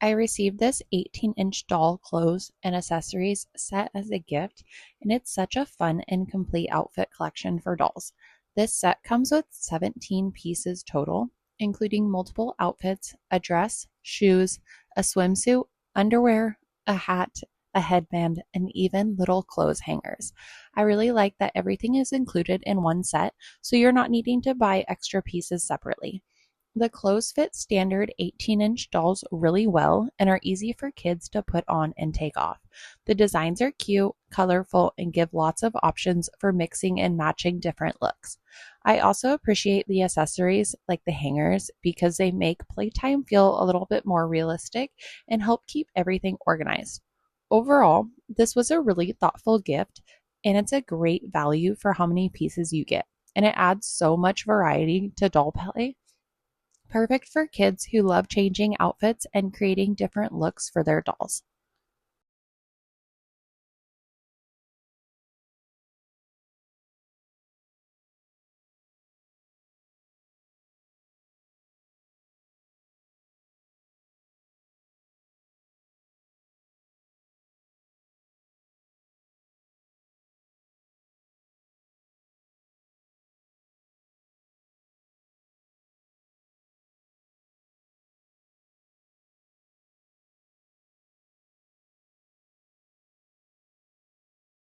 I received this 18-inch doll clothes and accessories set as a gift, and it's such a fun and complete outfit collection for dolls. This set comes with 17 pieces total, including multiple outfits, a dress, shoes, a swimsuit, underwear, a hat, a headband, and even little clothes hangers. I really like that everything is included in one set, so you're not needing to buy extra pieces separately. The clothes fit standard 18-inch dolls really well and are easy for kids to put on and take off. The designs are cute, colorful, and give lots of options for mixing and matching different looks. I also appreciate the accessories like the hangers because they make playtime feel a little bit more realistic and help keep everything organized. Overall, this was a really thoughtful gift and it's a great value for how many pieces you get. And it adds so much variety to doll play. Perfect for kids who love changing outfits and creating different looks for their dolls.